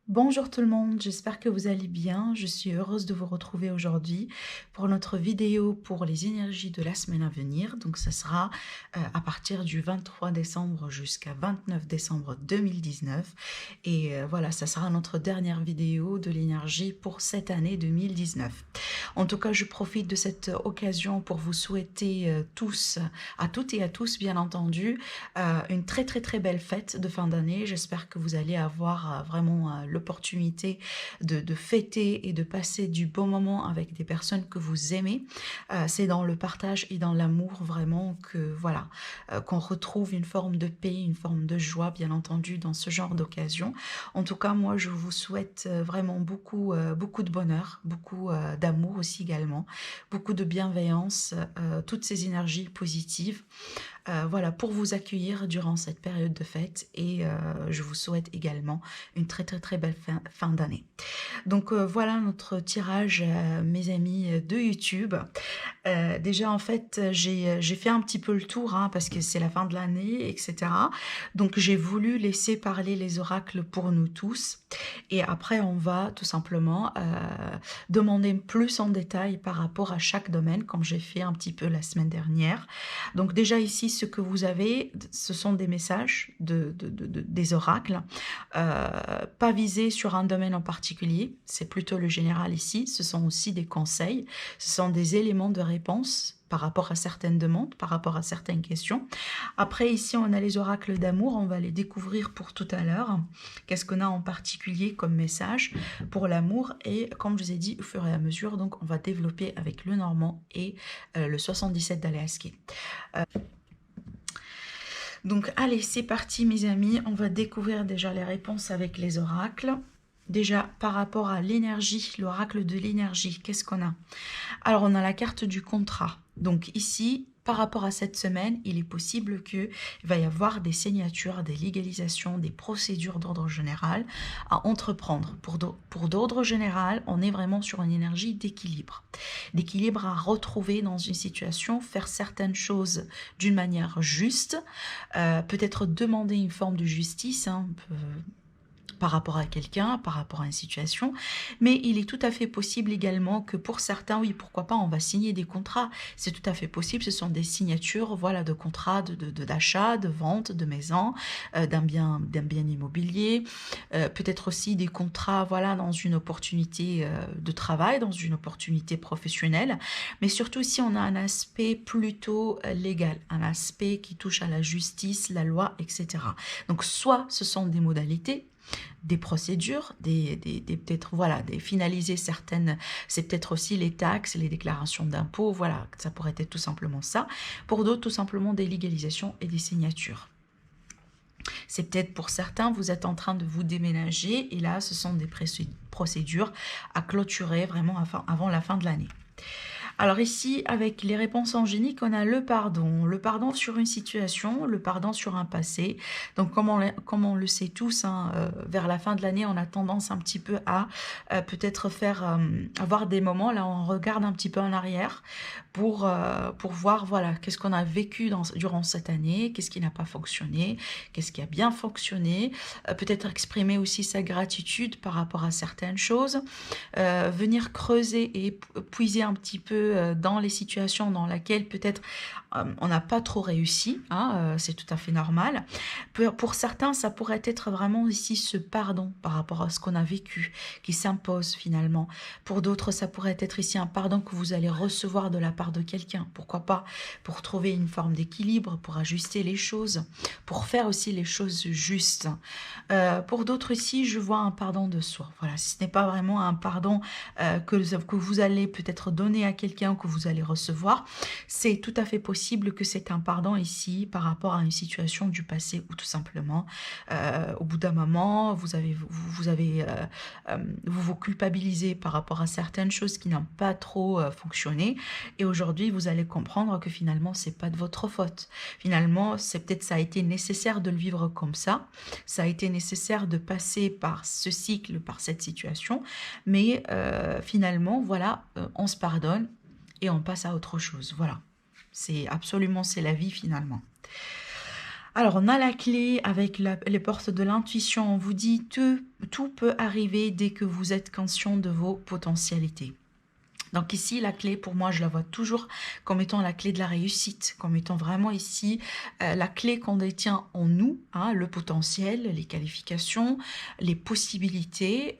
Bonjour tout le monde, j'espère que vous allez bien. Je suis heureuse de vous retrouver aujourd'hui pour notre vidéo pour les énergies de la semaine à venir. Donc ça sera à partir du 23 décembre jusqu'à 29 décembre 2019. Et voilà, ça sera notre dernière vidéo de l'énergie pour cette année 2019. En tout cas, je profite de cette occasion pour vous souhaiter tous, à toutes et à tous bien entendu, une très belle fête de fin d'année. J'espère que vous allez avoir vraiment l'opportunité de fêter et de passer du bon moment avec des personnes que vous aimez. C'est dans le partage et dans l'amour vraiment que voilà qu'on retrouve une forme de paix, une forme de joie, bien entendu, dans ce genre d'occasion. En tout cas, moi, je vous souhaite vraiment beaucoup de bonheur, beaucoup d'amour aussi également, beaucoup de bienveillance, toutes ces énergies positives voilà, pour vous accueillir durant cette période de fête et je vous souhaite également une très belle fin d'année. Donc voilà notre tirage, mes amis de YouTube. Déjà en fait, j'ai fait un petit peu le tour hein, parce que c'est la fin de l'année, etc. Donc j'ai voulu laisser parler les oracles pour nous tous. Et après, on va tout simplement demander plus en détail par rapport à chaque domaine, comme j'ai fait un petit peu la semaine dernière. Donc déjà ici, ce que vous avez, ce sont des messages des oracles, pas visés sur un domaine en particulier, c'est plutôt le général ici. Ce sont aussi des conseils, ce sont des éléments de réponse par rapport à certaines demandes, par rapport à certaines questions. Après, ici, on a les oracles d'amour, on va les découvrir pour tout à l'heure. Qu'est-ce qu'on a en particulier comme message pour l'amour? Et comme je vous ai dit, au fur et à mesure, donc on va développer avec le normand et le 77 d'Aléaski. Donc allez, c'est parti mes amis, on va découvrir déjà les réponses avec les oracles. Déjà par rapport à l'énergie, l'oracle de l'énergie, qu'est-ce qu'on a? Alors on a la carte du contrat. Donc ici, par rapport à cette semaine, il est possible qu'il va y avoir des signatures, des légalisations, des procédures d'ordre général à entreprendre. Pour d'ordre général, on est vraiment sur une énergie d'équilibre. D'équilibre à retrouver dans une situation, faire certaines choses d'une manière juste, peut-être demander une forme de justice, hein, par rapport à quelqu'un, par rapport à une situation, mais il est tout à fait possible également que pour certains, oui, pourquoi pas, on va signer des contrats, c'est tout à fait possible, ce sont des signatures, voilà, de contrats d'achat, de vente, de maison, d'un bien immobilier, peut-être aussi des contrats, voilà, dans une opportunité de travail, dans une opportunité professionnelle, mais surtout si on a un aspect plutôt légal, un aspect qui touche à la justice, la loi, etc. Donc soit ce sont des modalités, des procédures, peut-être voilà, des finaliser certaines, c'est peut-être aussi les taxes, les déclarations d'impôts, voilà, ça pourrait être tout simplement ça. Pour d'autres, tout simplement des légalisations et des signatures. C'est peut-être pour certains, vous êtes en train de vous déménager et là, ce sont des procédures à clôturer vraiment avant la fin de l'année. Alors ici, avec les réponses angéliques, on a le pardon sur une situation, le pardon sur un passé. Donc comme on le sait tous, hein, vers la fin de l'année, on a tendance un petit peu à peut-être avoir des moments, là on regarde un petit peu en arrière pour voir, voilà, qu'est-ce qu'on a vécu durant cette année, qu'est-ce qui n'a pas fonctionné, qu'est-ce qui a bien fonctionné, peut-être exprimer aussi sa gratitude par rapport à certaines choses, venir creuser et puiser un petit peu dans les situations dans lesquelles peut-être on n'a pas trop réussi, hein, c'est tout à fait normal. Pour certains, ça pourrait être vraiment ici ce pardon par rapport à ce qu'on a vécu qui s'impose finalement. Pour d'autres, ça pourrait être ici un pardon que vous allez recevoir de la part de quelqu'un, pourquoi pas, pour trouver une forme d'équilibre, pour ajuster les choses, pour faire aussi les choses justes. Pour d'autres ici, je vois un pardon de soi. Voilà, si ce n'est pas vraiment un pardon que vous allez peut-être donner à quelqu'un, que vous allez recevoir, c'est tout à fait possible que c'est un pardon ici par rapport à une situation du passé ou tout simplement au bout d'un moment vous culpabilisez par rapport à certaines choses qui n'ont pas trop fonctionné et aujourd'hui vous allez comprendre que finalement c'est pas de votre faute. Finalement ça a été nécessaire de le vivre comme ça a été nécessaire de passer par ce cycle, par cette situation, mais finalement voilà, on se pardonne et on passe à autre chose. Voilà, c'est la vie finalement. Alors, on a la clé avec les portes de l'intuition. On vous dit tout peut arriver dès que vous êtes conscient de vos potentialités. Donc ici, la clé, pour moi, je la vois toujours comme étant la clé de la réussite, comme étant vraiment ici la clé qu'on détient en nous, hein, le potentiel, les qualifications, les possibilités.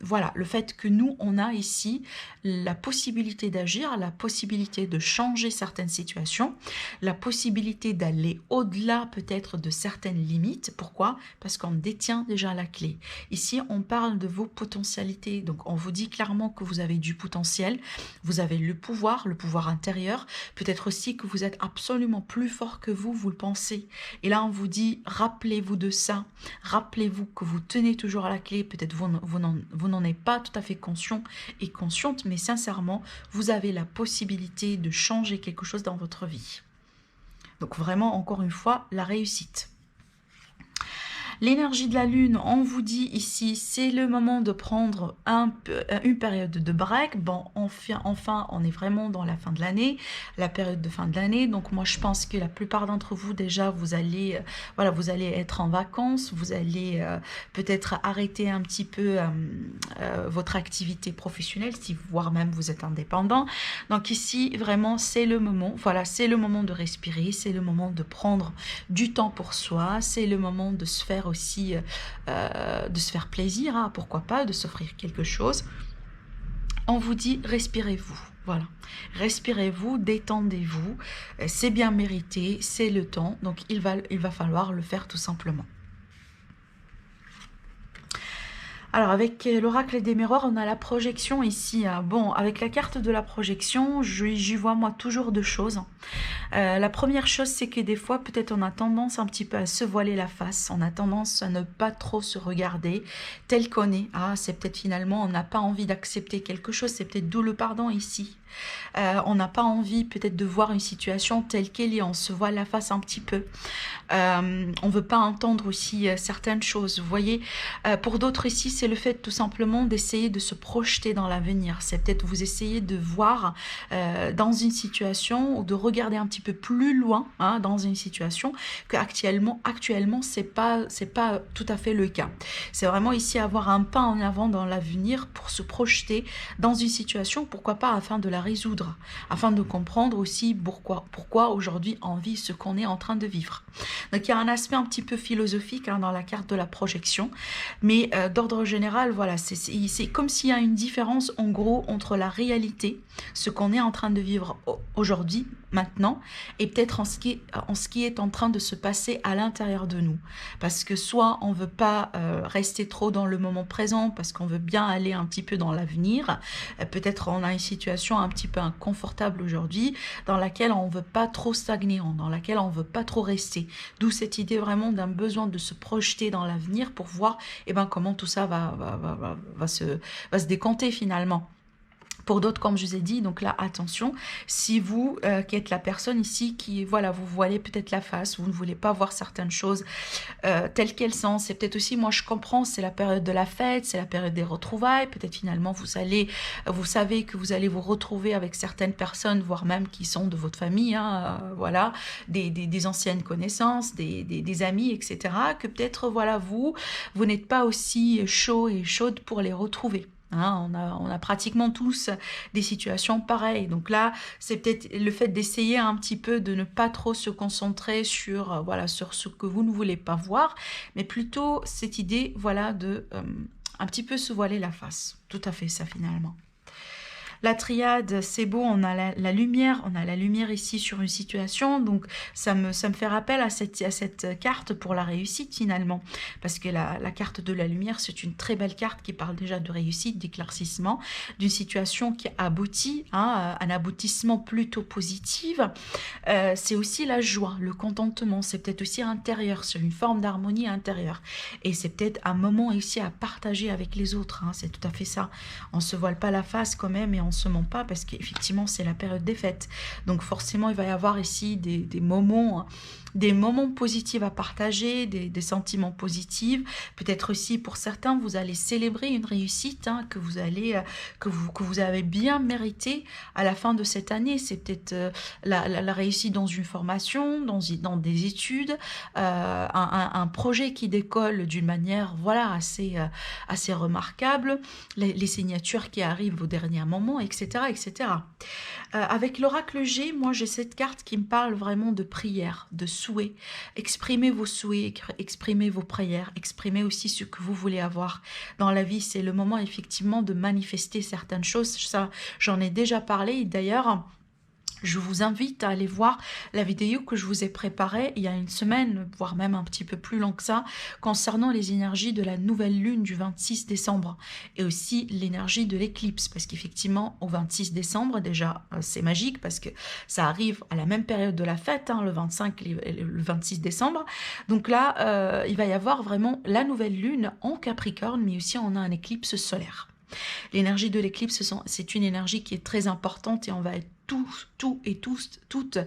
Voilà, le fait que nous, on a ici la possibilité d'agir, la possibilité de changer certaines situations, la possibilité d'aller au-delà peut-être de certaines limites. Pourquoi? Parce qu'on détient déjà la clé. Ici, on parle de vos potentialités. Donc, on vous dit clairement que vous avez du potentiel. Vous avez le pouvoir intérieur. Peut-être aussi que vous êtes absolument plus fort que vous le pensez. Et là, on vous dit, rappelez-vous de ça. Rappelez-vous que vous tenez toujours à la clé. Peut-être vous n'en êtes pas tout à fait conscient et consciente, mais sincèrement, vous avez la possibilité de changer quelque chose dans votre vie. Donc vraiment, encore une fois, la réussite. L'énergie de la lune, on vous dit ici, c'est le moment de prendre une période de break. Bon, enfin, on est vraiment dans la fin de l'année, la période de fin de l'année. Donc moi, je pense que la plupart d'entre vous, déjà, vous allez être en vacances, vous allez peut-être arrêter un petit peu votre activité professionnelle, voire même vous êtes indépendant. Donc ici, vraiment, c'est le moment. Voilà, c'est le moment de respirer, c'est le moment de prendre du temps pour soi, c'est le moment de se faire aussi de se faire plaisir, hein, pourquoi pas, de s'offrir quelque chose. On vous dit respirez-vous, voilà, respirez-vous, détendez-vous, c'est bien mérité, c'est le temps, donc il va falloir le faire tout simplement. Alors, avec l'oracle des miroirs, on a la projection ici. Bon, avec la carte de la projection, j'y vois moi toujours deux choses. La première chose, c'est que des fois, peut-être on a tendance un petit peu à se voiler la face. On a tendance à ne pas trop se regarder tel qu'on est. Ah, c'est peut-être finalement, on n'a pas envie d'accepter quelque chose. C'est peut-être d'où le pardon ici. On n'a pas envie peut-être de voir une situation telle qu'elle est. On se voile la face un petit peu. On ne veut pas entendre aussi certaines choses. Vous voyez, pour d'autres ici, c'est le fait tout simplement d'essayer de se projeter dans l'avenir. C'est peut-être vous essayez de voir dans une situation ou de regarder un petit peu plus loin dans une situation que actuellement c'est pas tout à fait le cas. C'est vraiment ici avoir un pas en avant dans l'avenir pour se projeter dans une situation, pourquoi pas afin de la résoudre, afin de comprendre aussi pourquoi aujourd'hui on vit ce qu'on est en train de vivre. Donc il y a un aspect un petit peu philosophique dans la carte de la projection, mais d'ordre général, voilà, c'est comme s'il y a une différence en gros entre la réalité, ce qu'on est en train de vivre aujourd'hui, maintenant, et peut-être en ce qui est en train de se passer à l'intérieur de nous. Parce que soit on ne veut pas rester trop dans le moment présent, parce qu'on veut bien aller un petit peu dans l'avenir, peut-être on a une situation un petit peu inconfortable aujourd'hui, dans laquelle on ne veut pas trop stagner, dans laquelle on ne veut pas trop rester. D'où cette idée vraiment d'un besoin de se projeter dans l'avenir pour voir comment tout ça va se décanter finalement. Pour d'autres, comme je vous ai dit, donc là, attention, si vous qui êtes la personne ici qui, voilà, vous voilez peut-être la face, vous ne voulez pas voir certaines choses telles qu'elles sont, c'est peut-être aussi, moi je comprends, c'est la période de la fête, c'est la période des retrouvailles, peut-être finalement vous savez que vous allez vous retrouver avec certaines personnes, voire même qui sont de votre famille, voilà, des anciennes connaissances, des amis, etc., que peut-être, voilà, vous n'êtes pas aussi chaud et chaude pour les retrouver. On a pratiquement tous des situations pareilles. Donc là, c'est peut-être le fait d'essayer un petit peu de ne pas trop se concentrer sur, sur ce que vous ne voulez pas voir, mais plutôt cette idée de un petit peu se voiler la face. Tout à fait ça finalement. La triade, c'est beau, on a la lumière, on a la lumière ici sur une situation, donc ça me fait rappel à cette carte pour la réussite finalement, parce que la carte de la lumière, c'est une très belle carte qui parle déjà de réussite, d'éclaircissement, d'une situation qui aboutit, un aboutissement plutôt positif. C'est aussi la joie, le contentement, c'est peut-être aussi intérieur, c'est une forme d'harmonie intérieure, et c'est peut-être un moment ici à partager avec les autres, c'est tout à fait ça. On se voile pas la face quand même, et on se ment pas, parce qu'effectivement c'est la période des fêtes, donc forcément il va y avoir ici des moments des moments positifs à partager, des sentiments positifs. Peut-être aussi pour certains, vous allez célébrer une réussite hein, que vous avez bien mérité à la fin de cette année. C'est peut-être la réussite dans une formation, dans des études, un projet qui décolle d'une manière voilà, assez remarquable, les signatures qui arrivent au dernier moment, etc. etc. Avec l'oracle G, moi j'ai cette carte qui me parle vraiment de prière, de souhait. Exprimez vos souhaits, exprimez vos prières, exprimez aussi ce que vous voulez avoir dans la vie. C'est le moment effectivement de manifester certaines choses. Ça, j'en ai déjà parlé d'ailleurs. Je vous invite à aller voir la vidéo que je vous ai préparée il y a une semaine, voire même un petit peu plus long que ça, concernant les énergies de la nouvelle lune du 26 décembre et aussi l'énergie de l'éclipse. Parce qu'effectivement, au 26 décembre, déjà, c'est magique parce que ça arrive à la même période de la fête, hein, le 25 et le 26 décembre. Donc là, il va y avoir vraiment la nouvelle lune en Capricorne, mais aussi on a un éclipse solaire. L'énergie de l'éclipse, c'est une énergie qui est très importante et on va être toutes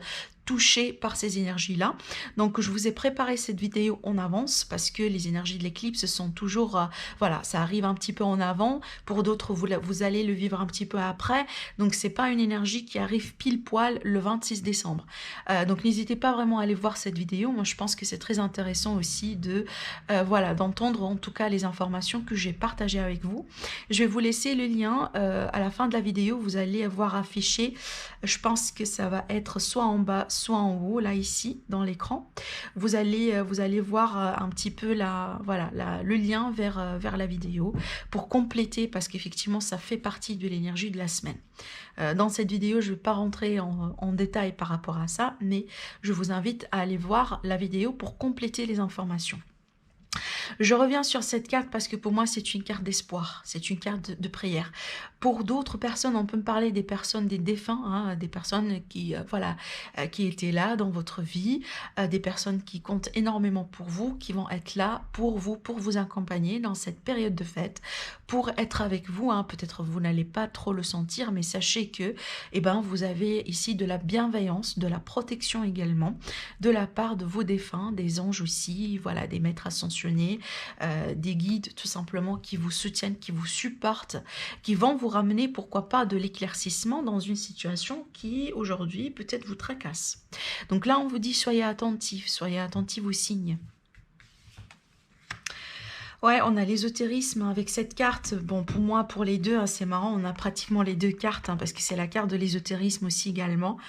touchés par ces énergies-là. Donc, je vous ai préparé cette vidéo en avance parce que les énergies de l'éclipse sont toujours, voilà, ça arrive un petit peu en avant. Pour d'autres, vous allez le vivre un petit peu après. Donc, c'est pas une énergie qui arrive pile poil le 26 décembre. Donc, n'hésitez pas vraiment à aller voir cette vidéo. Moi, je pense que c'est très intéressant aussi voilà, d'entendre en tout cas les informations que j'ai partagées avec vous. Je vais vous laisser le lien à la fin de la vidéo. Vous allez avoir affiché, je pense que ça va être soit en bas, soit en haut, là ici, dans l'écran. Vous allez voir un petit peu le lien vers la vidéo pour compléter, parce qu'effectivement, ça fait partie de l'énergie de la semaine. Dans cette vidéo, je ne vais pas rentrer en détail par rapport à ça, mais je vous invite à aller voir la vidéo pour compléter les informations. Je reviens sur cette carte parce que pour moi, c'est une carte d'espoir, c'est une carte de prière. Pour d'autres personnes, on peut me parler des personnes, des défunts, hein, des personnes qui, qui étaient là dans votre vie, des personnes qui comptent énormément pour vous, qui vont être là pour vous accompagner dans cette période de fête, pour être avec vous. Hein. Peut-être vous n'allez pas trop le sentir, mais sachez que vous avez ici de la bienveillance, de la protection également, de la part de vos défunts, des anges aussi, voilà, des maîtres ascensionnés, des guides tout simplement qui vous soutiennent, qui vous supportent, qui vont vous ramener pourquoi pas de l'éclaircissement dans une situation qui aujourd'hui peut-être vous tracasse. Donc là on vous dit soyez attentifs aux signes. Ouais, on a l'ésotérisme avec cette carte. Bon, pour moi, pour les deux, hein, c'est marrant, on a pratiquement les deux cartes, hein, parce que c'est la carte de l'ésotérisme aussi également.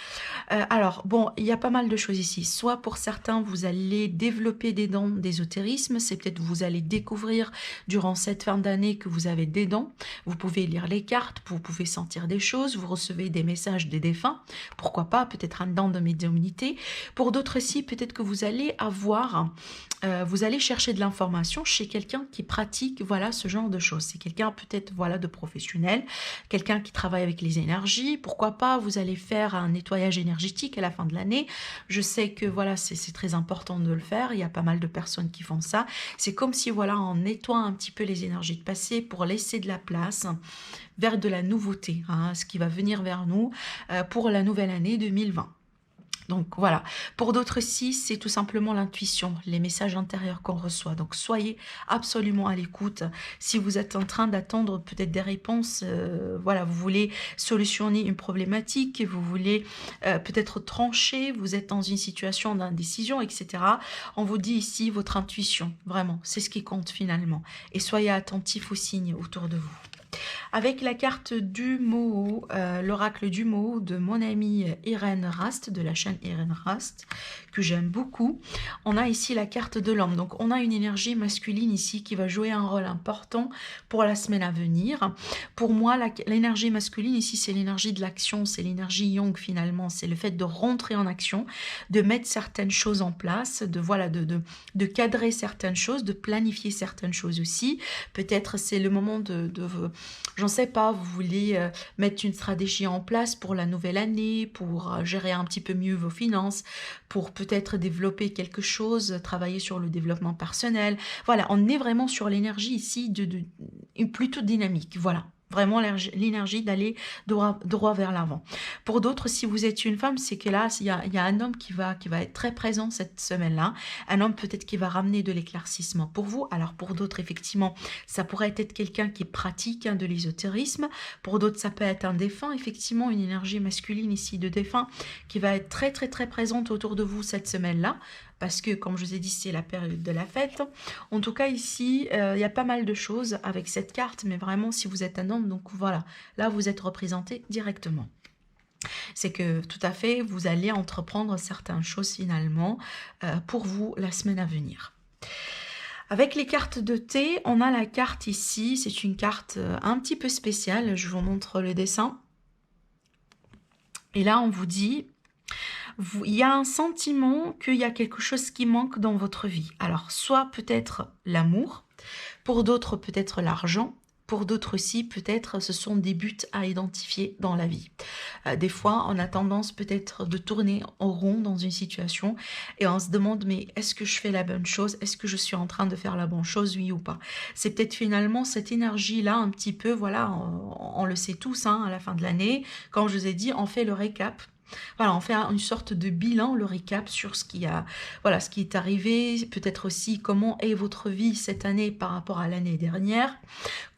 Alors, bon, il y a pas mal de choses ici. Soit pour certains, vous allez développer des dons d'ésotérisme, c'est peut-être vous allez découvrir durant cette fin d'année que vous avez des dons. Vous pouvez lire les cartes, vous pouvez sentir des choses, vous recevez des messages des défunts. Pourquoi pas, peut-être un don de médiumnité. Pour d'autres aussi, peut-être que vous allez avoir... vous allez chercher de l'information chez quelqu'un qui pratique voilà ce genre de choses. C'est quelqu'un peut-être voilà de professionnel, quelqu'un qui travaille avec les énergies. Pourquoi pas, vous allez faire un nettoyage énergétique à la fin de l'année. Je sais que voilà c'est très important de le faire. Il y a pas mal de personnes qui font ça. C'est comme si voilà on nettoie un petit peu les énergies de passé pour laisser de la place vers de la nouveauté, hein, ce qui va venir vers nous pour la nouvelle année 2020. Donc voilà, pour d'autres aussi, c'est tout simplement l'intuition, les messages intérieurs qu'on reçoit. Donc soyez absolument à l'écoute. Si vous êtes en train d'attendre peut-être des réponses, voilà, vous voulez solutionner une problématique, vous voulez peut-être trancher, vous êtes dans une situation d'indécision, etc. On vous dit ici votre intuition, vraiment, c'est ce qui compte finalement. Et soyez attentifs aux signes autour de vous. Avec la carte du mot, l'oracle du mot de mon amie Irène Rast, de la chaîne Irène Rast, que j'aime beaucoup. On a ici la carte de l'homme. Donc on a une énergie masculine ici qui va jouer un rôle important pour la semaine à venir. Pour moi, l'énergie masculine ici, c'est l'énergie de l'action, c'est l'énergie yang finalement. C'est le fait de rentrer en action, de mettre certaines choses en place, de cadrer certaines choses, de planifier certaines choses aussi. Peut-être c'est le moment j'en sais pas, vous voulez mettre une stratégie en place pour la nouvelle année, pour gérer un petit peu mieux vos finances, pour peut-être développer quelque chose, travailler sur le développement personnel. Voilà, on est vraiment sur l'énergie ici plutôt dynamique, voilà. vraiment l'énergie d'aller droit vers l'avant. Pour d'autres, si vous êtes une femme, c'est que là, il y a un homme qui va être très présent cette semaine-là. Un homme peut-être qui va ramener de l'éclaircissement pour vous. Alors pour d'autres, effectivement, ça pourrait être quelqu'un qui pratique de l'ésotérisme. Pour d'autres, ça peut être un défunt, effectivement, une énergie masculine ici de défunt qui va être très très très présente autour de vous cette semaine-là. Parce que, comme je vous ai dit, c'est la période de la fête. En tout cas, ici, il y a pas mal de choses avec cette carte, mais vraiment, si vous êtes un homme, donc voilà, là, vous êtes représenté directement. C'est que, tout à fait, vous allez entreprendre certaines choses, finalement, pour vous, la semaine à venir. Avec les cartes de thé, on a la carte ici, c'est une carte un petit peu spéciale, je vous montre le dessin. Et là, on vous dit... il y a un sentiment qu'il y a quelque chose qui manque dans votre vie. Alors, soit peut-être l'amour, pour d'autres peut-être l'argent, pour d'autres aussi peut-être ce sont des buts à identifier dans la vie. Des fois, on a tendance peut-être de tourner en rond dans une situation et on se demande mais est-ce que je fais la bonne chose? Est-ce que je suis en train de faire la bonne chose, oui ou pas? C'est peut-être finalement cette énergie-là un petit peu, voilà, on le sait tous hein, à la fin de l'année. Comme je vous ai dit, on fait le récap. Voilà, on fait une sorte de bilan, le récap sur ce qui a, voilà, ce qui est arrivé, peut-être aussi comment est votre vie cette année par rapport à l'année dernière,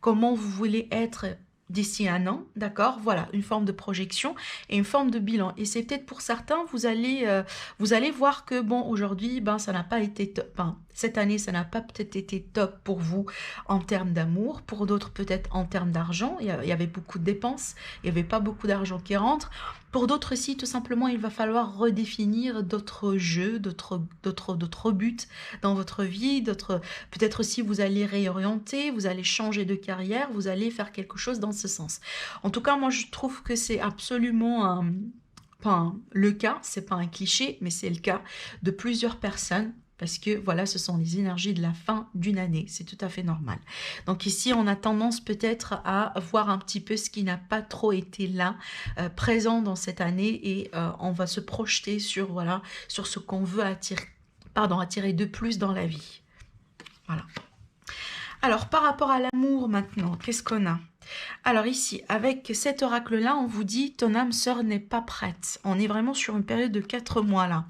comment vous voulez être d'ici un an, d'accord? Voilà, une forme de projection et une forme de bilan. Et c'est peut-être pour certains, vous allez voir que bon, aujourd'hui, ben ça n'a pas été top. Enfin, cette année, ça n'a pas peut-être été top pour vous en termes d'amour. Pour d'autres, peut-être en termes d'argent. Il y avait beaucoup de dépenses, il n'y avait pas beaucoup d'argent qui rentre. Pour d'autres aussi, tout simplement, il va falloir redéfinir d'autres jeux, d'autres buts dans votre vie. Peut-être aussi, vous allez réorienter, vous allez changer de carrière, vous allez faire quelque chose dans ce sens. En tout cas, moi, je trouve que c'est absolument le cas, c'est pas un cliché, mais c'est le cas de plusieurs personnes. Parce que voilà, ce sont les énergies de la fin d'une année, c'est tout à fait normal. Donc ici, on a tendance peut-être à voir un petit peu ce qui n'a pas trop été là, présent dans cette année, et on va se projeter sur, voilà, sur ce qu'on veut attirer de plus dans la vie. Voilà. Alors, par rapport à l'amour maintenant, qu'est-ce qu'on a ? Alors ici, avec cet oracle-là, on vous dit « ton âme sœur n'est pas prête ». On est vraiment sur une période de 4 mois là.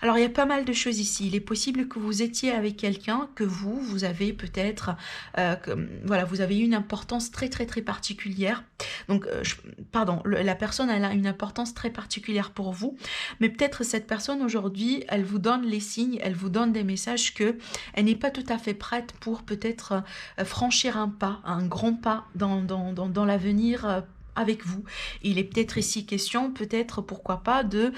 Alors il y a pas mal de choses ici. Il est possible que vous étiez avec quelqu'un, que vous avez peut-être, voilà, vous avez une importance très très très particulière. Donc, la personne, elle a une importance très particulière pour vous. Mais peut-être cette personne aujourd'hui, elle vous donne les signes, elle vous donne des messages que elle n'est pas tout à fait prête pour peut-être franchir un pas, un grand pas dans l'avenir avec vous. Il est peut-être ici question, peut-être, pourquoi pas, de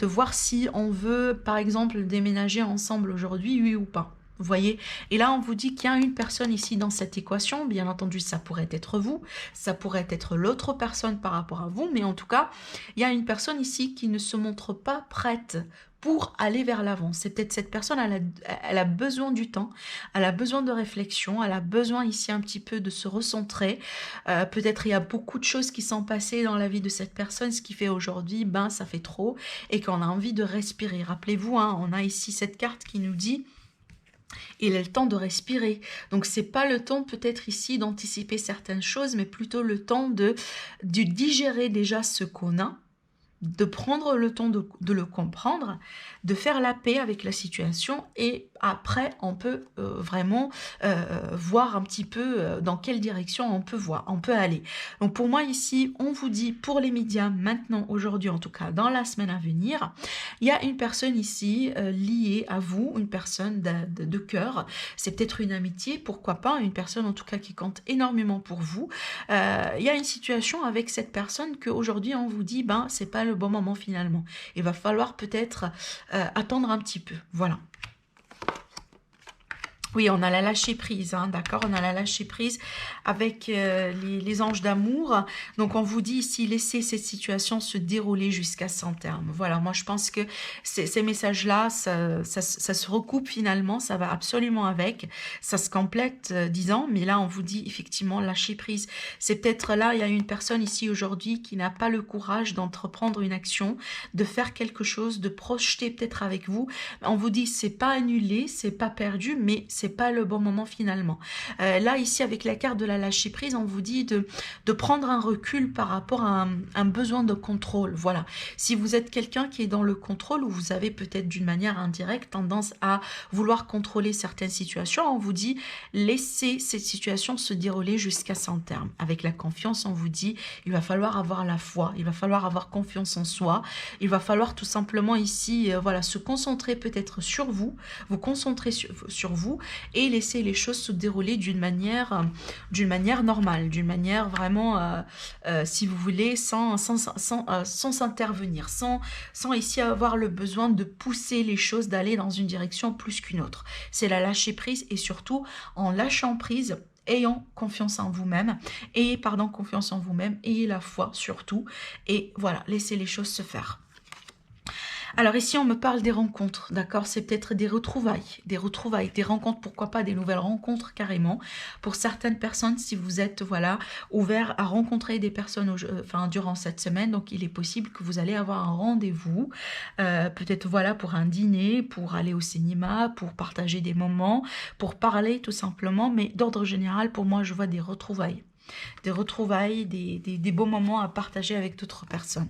voir si on veut, par exemple, déménager ensemble aujourd'hui, oui ou pas. Vous voyez? Et là, on vous dit qu'il y a une personne ici dans cette équation. Bien entendu, ça pourrait être vous, ça pourrait être l'autre personne par rapport à vous, mais en tout cas, il y a une personne ici qui ne se montre pas prête pour aller vers l'avant. C'est peut-être cette personne, elle a besoin du temps, elle a besoin de réflexion, elle a besoin ici un petit peu de se recentrer. Peut-être il y a beaucoup de choses qui sont passées dans la vie de cette personne, ce qui fait aujourd'hui, ben ça fait trop, et qu'on a envie de respirer. Rappelez-vous, hein, on a ici cette carte qui nous dit il est le temps de respirer. Donc c'est pas le temps peut-être ici d'anticiper certaines choses, mais plutôt le temps de digérer déjà ce qu'on a, de prendre le temps de le comprendre, de faire la paix avec la situation, et après on peut vraiment voir un petit peu dans quelle direction on peut aller. Donc pour moi ici, on vous dit pour les médias maintenant, aujourd'hui en tout cas, dans la semaine à venir, il y a une personne ici liée à vous, une personne de cœur, c'est peut-être une amitié, pourquoi pas, une personne en tout cas qui compte énormément pour vous. Il y a une situation avec cette personne qu'aujourd'hui on vous dit, ben c'est pas le bon moment finalement. Il va falloir peut-être attendre un petit peu. Voilà. Oui, on a la lâcher prise, hein, d'accord? On a la lâcher prise avec les anges d'amour. Donc, on vous dit ici, laissez cette situation se dérouler jusqu'à son terme. Voilà, moi, je pense que ces messages-là, ça se recoupe finalement, ça va absolument avec. Ça se complète, disons, mais là, on vous dit effectivement, lâcher prise. C'est peut-être là, il y a une personne ici aujourd'hui qui n'a pas le courage d'entreprendre une action, de faire quelque chose, de projeter peut-être avec vous. On vous dit, c'est pas annulé, c'est pas perdu, mais c'est pas le bon moment finalement. Là, ici, avec la carte de la lâcher prise, on vous dit de prendre un recul par rapport à un besoin de contrôle. Voilà. Si vous êtes quelqu'un qui est dans le contrôle, ou vous avez peut-être d'une manière indirecte tendance à vouloir contrôler certaines situations, on vous dit laissez cette situation se dérouler jusqu'à son terme. Avec la confiance, on vous dit il va falloir avoir la foi, il va falloir avoir confiance en soi, il va falloir tout simplement ici voilà, se concentrer peut-être sur vous, vous concentrer sur vous et laisser les choses se dérouler d'une manière normale, d'une manière vraiment, si vous voulez, sans s'intervenir, sans ici avoir le besoin de pousser les choses, d'aller dans une direction plus qu'une autre. C'est la lâcher prise, et surtout en lâchant prise, ayant confiance en vous-même, ayez confiance en vous-même, ayez la foi surtout, et voilà, laissez les choses se faire. Alors ici, on me parle des rencontres, d'accord? C'est peut-être des retrouvailles, des rencontres, pourquoi pas des nouvelles rencontres carrément. Pour certaines personnes, si vous êtes voilà ouvert à rencontrer des personnes durant cette semaine, donc il est possible que vous allez avoir un rendez-vous, peut-être voilà pour un dîner, pour aller au cinéma, pour partager des moments, pour parler tout simplement, mais d'ordre général, pour moi, je vois des retrouvailles, des beaux moments à partager avec d'autres personnes.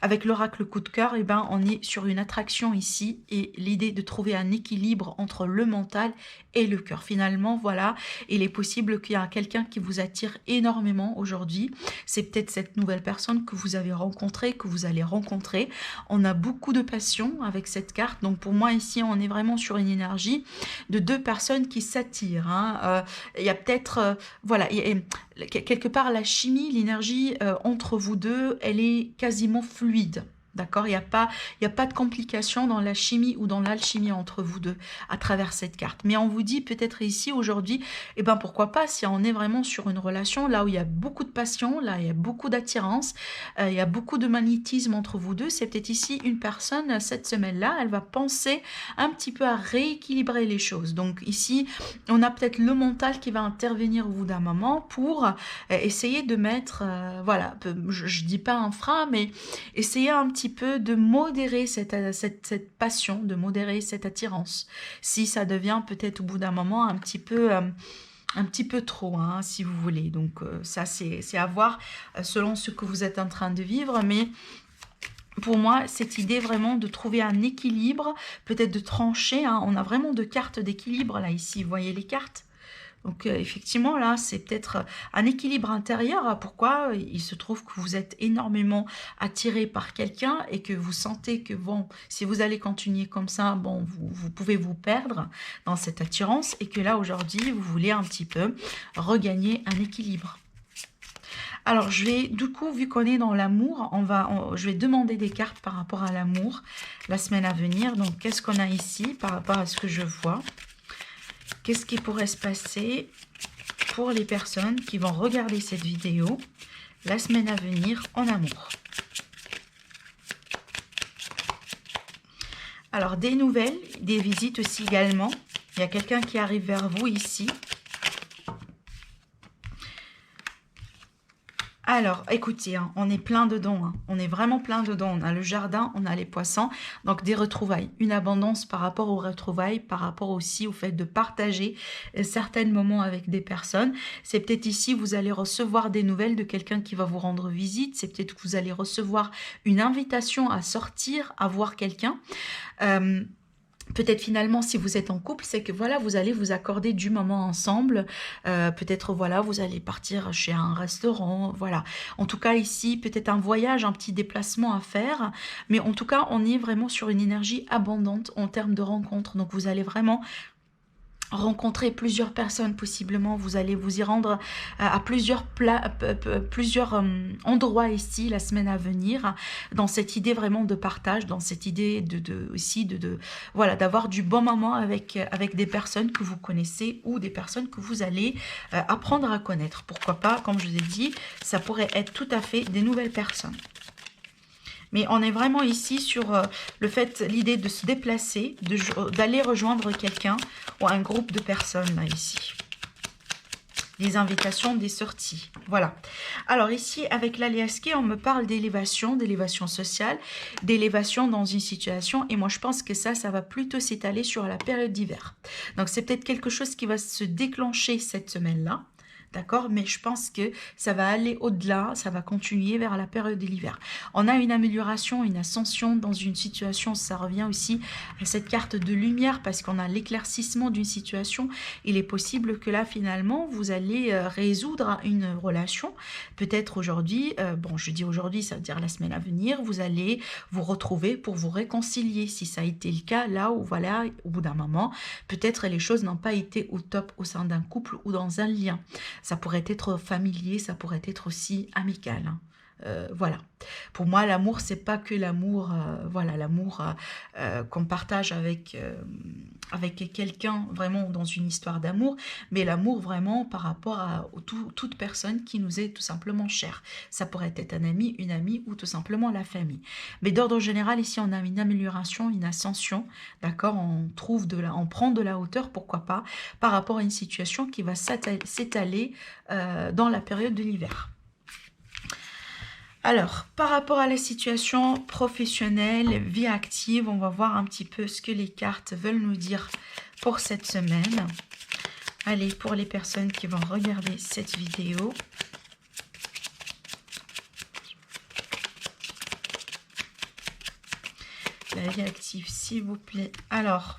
Avec l'oracle coup de cœur, on est sur une attraction ici et l'idée de trouver un équilibre entre le mental et le cœur. Finalement, voilà, il est possible qu'il y ait quelqu'un qui vous attire énormément aujourd'hui. C'est peut-être cette nouvelle personne que vous avez rencontrée, que vous allez rencontrer. On a beaucoup de passion avec cette carte. Donc pour moi ici, on est vraiment sur une énergie de deux personnes qui s'attirent. Il y a peut-être, voilà, quelque part la chimie, l'énergie entre vous deux, elle est quasiment fluide. D'accord, il n'y a pas de complication dans la chimie ou dans l'alchimie entre vous deux à travers cette carte. Mais on vous dit peut-être ici aujourd'hui, pourquoi pas, si on est vraiment sur une relation là où il y a beaucoup de passion, là il y a beaucoup d'attirance, il y a beaucoup de magnétisme entre vous deux, c'est peut-être ici une personne, cette semaine-là, elle va penser un petit peu à rééquilibrer les choses. Donc ici, on a peut-être le mental qui va intervenir au bout d'un moment pour essayer de mettre, voilà, je dis pas un frein, mais essayer un petit peu de modérer cette passion, de modérer cette attirance. Si ça devient peut-être au bout d'un moment un petit peu trop, si vous voulez. Donc ça, c'est à voir selon ce que vous êtes en train de vivre, mais pour moi, cette idée vraiment de trouver un équilibre, peut-être de trancher, on a vraiment deux cartes d'équilibre là ici, vous voyez les cartes? Donc effectivement, là, c'est peut-être un équilibre intérieur. Pourquoi? Il se trouve que vous êtes énormément attiré par quelqu'un et que vous sentez que, bon, si vous allez continuer comme ça, bon, vous pouvez vous perdre dans cette attirance et que là, aujourd'hui, vous voulez un petit peu regagner un équilibre. Alors, je vais, du coup, vu qu'on est dans l'amour, je vais demander des cartes par rapport à l'amour la semaine à venir. Donc, qu'est-ce qu'on a ici par rapport à ce que je vois? Qu'est-ce qui pourrait se passer pour les personnes qui vont regarder cette vidéo la semaine à venir en amour? Alors, des nouvelles, des visites aussi également. Il y a quelqu'un qui arrive vers vous ici. Alors, écoutez, on est plein dedans, on est vraiment plein dedans. On a le jardin, on a les poissons, donc des retrouvailles. Une abondance par rapport aux retrouvailles, par rapport aussi au fait de partager certains moments avec des personnes. C'est peut-être ici, vous allez recevoir des nouvelles de quelqu'un qui va vous rendre visite. C'est peut-être que vous allez recevoir une invitation à sortir, à voir quelqu'un. Peut-être finalement, si vous êtes en couple, c'est que voilà, vous allez vous accorder du moment ensemble. Peut-être voilà, vous allez partir chez un restaurant, voilà. En tout cas ici, peut-être un voyage, un petit déplacement à faire. Mais en tout cas, on est vraiment sur une énergie abondante en termes de rencontres. Donc vous allez vraiment rencontrer plusieurs personnes possiblement, vous allez vous y rendre à plusieurs endroits ici la semaine à venir, dans cette idée vraiment de partage, dans cette idée aussi voilà, d'avoir du bon moment avec des personnes que vous connaissez ou des personnes que vous allez apprendre à connaître. Pourquoi pas, comme je vous ai dit, ça pourrait être tout à fait des nouvelles personnes. Mais on est vraiment ici sur le fait, l'idée de se déplacer, d'aller rejoindre quelqu'un ou un groupe de personnes là ici. des invitations, des sorties. Voilà. Alors ici, avec l'Aliaské, on me parle d'élévation sociale, d'élévation dans une situation. Et moi, je pense que ça va plutôt s'étaler sur la période d'hiver. Donc, c'est peut-être quelque chose qui va se déclencher cette semaine-là. D'accord, mais je pense que ça va aller au-delà, ça va continuer vers la période de l'hiver. On a une amélioration, une ascension dans une situation, ça revient aussi à cette carte de lumière parce qu'on a l'éclaircissement d'une situation. Il est possible que là, finalement, vous allez résoudre une relation. Peut-être aujourd'hui, bon, je dis aujourd'hui, ça veut dire la semaine à venir, vous allez vous retrouver pour vous réconcilier. Si ça a été le cas, là où, voilà, au bout d'un moment, peut-être les choses n'ont pas été au top au sein d'un couple ou dans un lien. Ça pourrait être familier, ça pourrait être aussi amical. Hein. Voilà. Pour moi, l'amour, c'est pas que l'amour, voilà, l'amour qu'on partage avec quelqu'un vraiment dans une histoire d'amour, mais l'amour vraiment par rapport à toute personne qui nous est tout simplement chère. Ça pourrait être un ami, une amie ou tout simplement la famille. Mais d'ordre général, ici, on a une amélioration, une ascension, d'accord. On prend de la hauteur, pourquoi pas, par rapport à une situation qui va s'étaler dans la période de l'hiver. Alors, par rapport à la situation professionnelle, vie active, on va voir un petit peu ce que les cartes veulent nous dire pour cette semaine. Allez, pour les personnes qui vont regarder cette vidéo. La vie active, s'il vous plaît. Alors,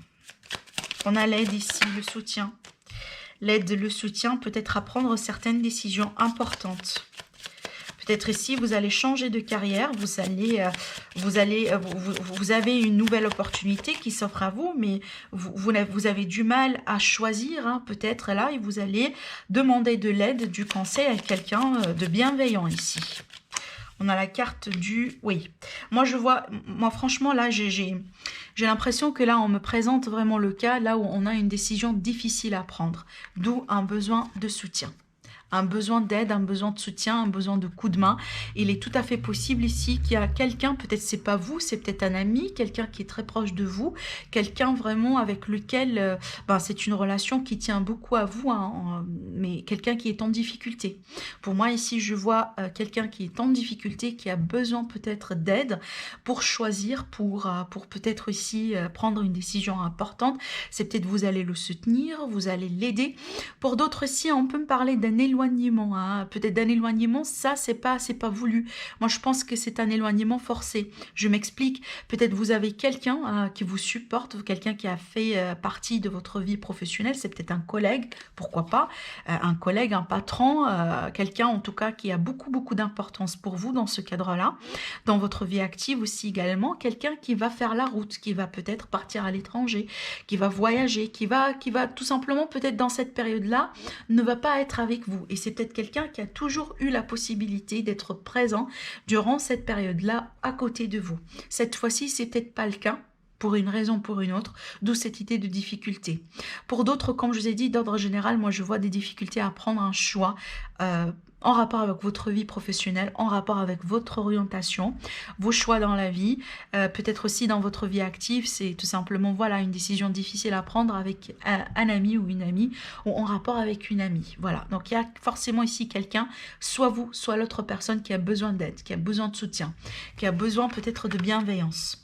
on a l'aide ici, le soutien. L'aide, le soutien, peut-être à prendre certaines décisions importantes. Peut-être ici, vous allez changer de carrière, vous avez une nouvelle opportunité qui s'offre à vous, mais vous avez du mal à choisir, hein, peut-être là, et vous allez demander de l'aide, du conseil à quelqu'un de bienveillant ici. On a la carte du... Oui, moi franchement, là, j'ai l'impression que là, on me présente vraiment le cas, là où on a une décision difficile à prendre, d'où un besoin de soutien. Un besoin d'aide, un besoin de soutien, un besoin de coup de main. Il est tout à fait possible ici qu'il y a quelqu'un, peut-être c'est pas vous, c'est peut-être un ami, quelqu'un qui est très proche de vous, quelqu'un vraiment avec lequel c'est une relation qui tient beaucoup à vous, hein, mais quelqu'un qui est en difficulté. Pour moi ici, je vois quelqu'un qui est en difficulté, qui a besoin peut-être d'aide pour choisir, pour peut-être aussi prendre une décision importante. C'est peut-être vous allez le soutenir, vous allez l'aider. Pour d'autres ici, on peut me parler d'un éloignement, hein. Peut-être d'un éloignement, ça c'est pas voulu. Moi je pense que c'est un éloignement forcé. Je m'explique, peut-être vous avez quelqu'un qui vous supporte, quelqu'un qui a fait partie de votre vie professionnelle, c'est peut-être un collègue, pourquoi pas, un collègue, un patron, quelqu'un en tout cas qui a beaucoup d'importance pour vous dans ce cadre-là, dans votre vie active aussi également, quelqu'un qui va faire la route, qui va peut-être partir à l'étranger, qui va voyager, qui va tout simplement peut-être dans cette période-là ne va pas être avec vous. Et c'est peut-être quelqu'un qui a toujours eu la possibilité d'être présent durant cette période-là à côté de vous. Cette fois-ci, c'est peut-être pas le cas, pour une raison ou pour une autre, d'où cette idée de difficulté. Pour d'autres, comme je vous ai dit, d'ordre général, moi je vois des difficultés à prendre un choix en rapport avec votre vie professionnelle, en rapport avec votre orientation, vos choix dans la vie, peut-être aussi dans votre vie active, c'est tout simplement voilà une décision difficile à prendre avec un ami ou une amie, ou en rapport avec une amie. Voilà, donc il y a forcément ici quelqu'un, soit vous, soit l'autre personne qui a besoin d'aide, qui a besoin de soutien, qui a besoin peut-être de bienveillance.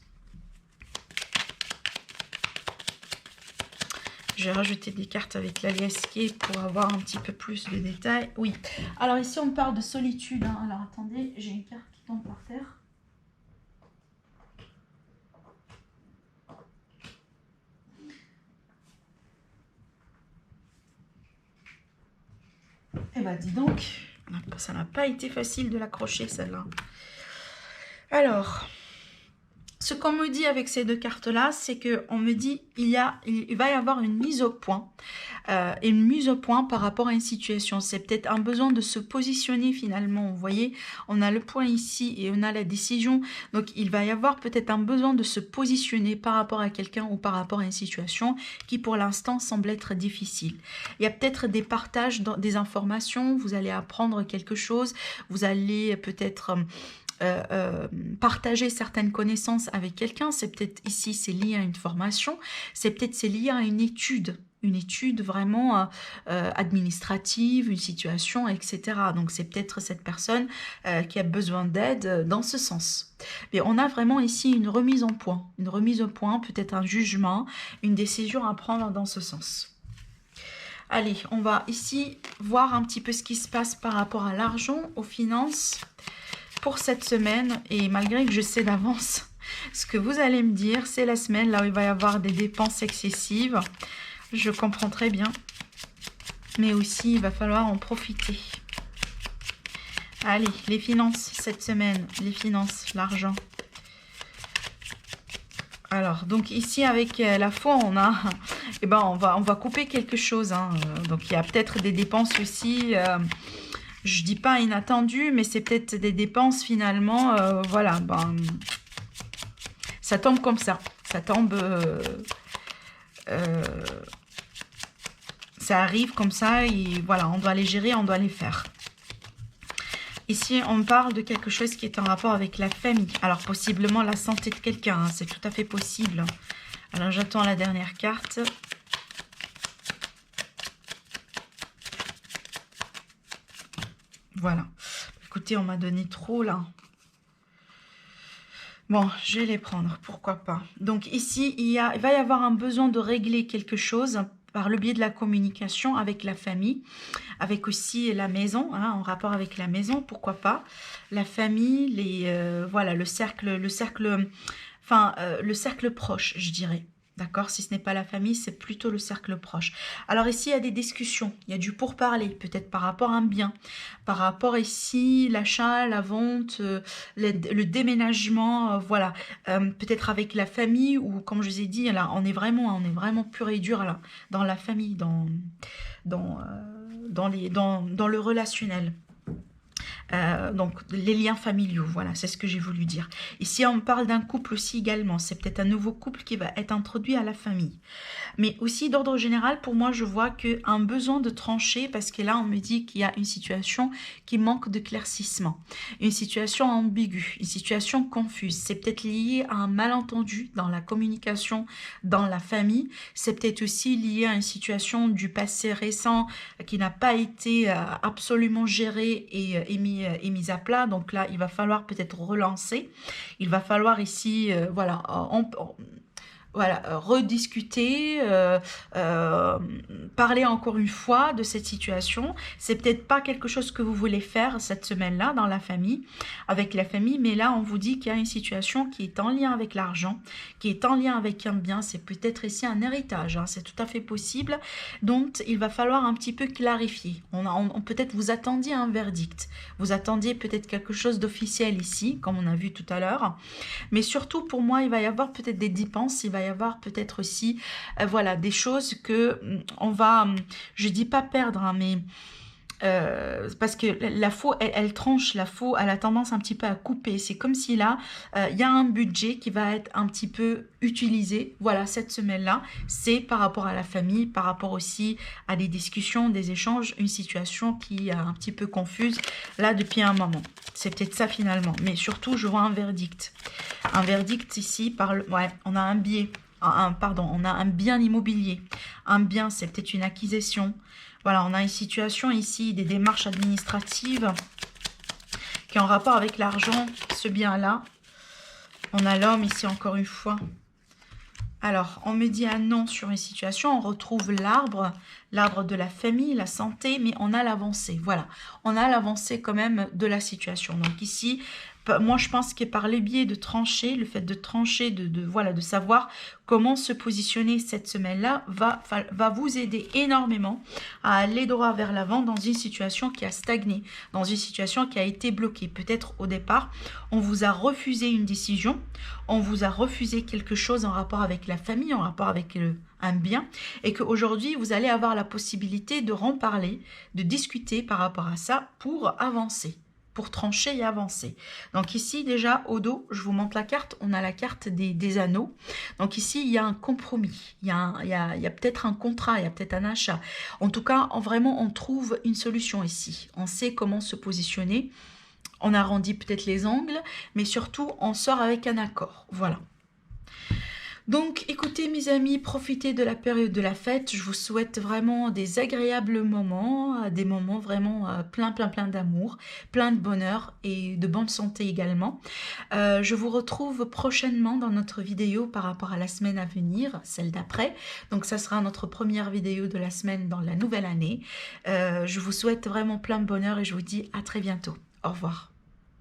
Je vais rajouter des cartes avec l'Aliaské pour avoir un petit peu plus de détails. Oui, alors ici on parle de solitude. Hein. Alors attendez, j'ai une carte qui tombe par terre. Eh ben dis donc, ça n'a pas été facile de l'accrocher celle-là. Alors... Ce qu'on me dit avec ces deux cartes-là, c'est qu'on me dit il va y avoir une mise au point. Une mise au point par rapport à une situation. C'est peut-être un besoin de se positionner finalement. Vous voyez, on a le point ici et on a la décision. Donc, il va y avoir peut-être un besoin de se positionner par rapport à quelqu'un ou par rapport à une situation qui pour l'instant semble être difficile. Il y a peut-être des partages, des informations. Vous allez apprendre quelque chose. Vous allez peut-être... partager certaines connaissances avec quelqu'un. C'est peut-être ici, c'est lié à une formation, c'est peut-être c'est lié à une étude vraiment administrative, une situation, etc. Donc c'est peut-être cette personne qui a besoin d'aide dans ce sens. Mais on a vraiment ici une remise au point, peut-être un jugement, une décision à prendre dans ce sens. Allez, on va ici voir un petit peu ce qui se passe par rapport à l'argent, aux finances pour cette semaine. Et malgré que je sais d'avance ce que vous allez me dire, c'est la semaine là où il va y avoir des dépenses excessives. Je comprends très bien. Mais aussi, il va falloir en profiter. Allez, les finances cette semaine. Les finances, l'argent. Alors, donc ici, avec la foi, on a... Eh ben, on va couper quelque chose. Hein. Donc, il y a peut-être des dépenses aussi... je dis pas inattendues, mais c'est peut-être des dépenses finalement... voilà, ben... Ça tombe comme ça. Ça tombe... ça arrive comme ça et voilà, on doit les gérer, on doit les faire. Ici, on parle de quelque chose qui est en rapport avec la famille. Alors, possiblement la santé de quelqu'un, hein, c'est tout à fait possible. Alors, j'attends la dernière carte. Voilà. Écoutez, on m'a donné trop là. Bon, je vais les prendre, pourquoi pas. Donc ici, il va y avoir un besoin de régler quelque chose par le biais de la communication avec la famille, avec aussi la maison, hein, en rapport avec la maison, pourquoi pas. La famille, voilà, le cercle proche, je dirais. D'accord, si ce n'est pas la famille, c'est plutôt le cercle proche. Alors ici, il y a des discussions, il y a du pourparler, peut-être par rapport à un bien, par rapport ici, l'achat, la vente, le déménagement, voilà. Peut-être avec la famille ou comme je vous ai dit, là, on est vraiment pur et dur là, dans la famille, dans le relationnel. Donc les liens familiaux, voilà, c'est ce que j'ai voulu dire. Ici, on parle d'un couple aussi également. C'est peut-être un nouveau couple qui va être introduit à la famille. Mais aussi, d'ordre général, pour moi, je vois qu'un besoin de trancher, parce que là, on me dit qu'il y a une situation qui manque de claircissement. Une situation ambiguë, une situation confuse. C'est peut-être lié à un malentendu dans la communication, dans la famille. C'est peut-être aussi lié à une situation du passé récent qui n'a pas été absolument gérée et mise à plat. Donc là, il va falloir peut-être relancer. Il va falloir ici, voilà, rediscuter, parler encore une fois de cette situation. C'est peut-être pas quelque chose que vous voulez faire cette semaine-là dans la famille, avec la famille, mais là on vous dit qu'il y a une situation qui est en lien avec l'argent, qui est en lien avec un bien, c'est peut-être ici un héritage, hein, c'est tout à fait possible, donc il va falloir un petit peu clarifier. Peut-être vous attendiez un verdict, vous attendiez peut-être quelque chose d'officiel ici, comme on a vu tout à l'heure, mais surtout pour moi il va y avoir peut-être des dépenses, il va y avoir peut-être aussi voilà, des choses que on va, je dis pas perdre, hein, mais parce que la faux, elle tranche, la faux, elle a tendance un petit peu à couper. C'est comme si là, il y a un budget qui va être un petit peu utilisé. Voilà, cette semaine-là, c'est par rapport à la famille, par rapport aussi à des discussions, des échanges, une situation qui est un petit peu confuse là depuis un moment. C'est peut-être ça finalement. Mais surtout, je vois un verdict. Un verdict ici, ouais, on a un biais. On a un bien immobilier. Un bien, c'est peut-être une acquisition. Voilà, on a une situation ici, des démarches administratives qui est en rapport avec l'argent, ce bien-là. On a l'homme ici encore une fois. Alors, on me dit un non sur une situation, on retrouve l'arbre de la famille, la santé, mais on a l'avancée. Voilà, on a l'avancée quand même de la situation. Donc ici, moi je pense que par le biais de trancher, le fait de trancher, voilà, de savoir comment se positionner cette semaine-là va vous aider énormément à aller droit vers l'avant dans une situation qui a stagné, dans une situation qui a été bloquée. Peut-être au départ, on vous a refusé une décision, on vous a refusé quelque chose en rapport avec la famille, en rapport avec un bien, et qu'aujourd'hui, vous allez avoir la possibilité de reparler, de discuter par rapport à ça pour avancer, pour trancher et avancer. Donc ici, déjà, au dos, je vous montre la carte, on a la carte des anneaux. Donc ici, il y a un compromis, il y a peut-être un contrat, il y a peut-être un achat. En tout cas, vraiment, on trouve une solution ici. On sait comment se positionner. On arrondit peut-être les angles, mais surtout, on sort avec un accord. Voilà. Donc, écoutez mes amis, profitez de la période de la fête. Je vous souhaite vraiment des agréables moments, des moments vraiment plein d'amour, plein de bonheur et de bonne santé également. Je vous retrouve prochainement dans notre vidéo par rapport à la semaine à venir, celle d'après. Donc, ça sera notre première vidéo de la semaine dans la nouvelle année. Je vous souhaite vraiment plein de bonheur et je vous dis à très bientôt. Au revoir.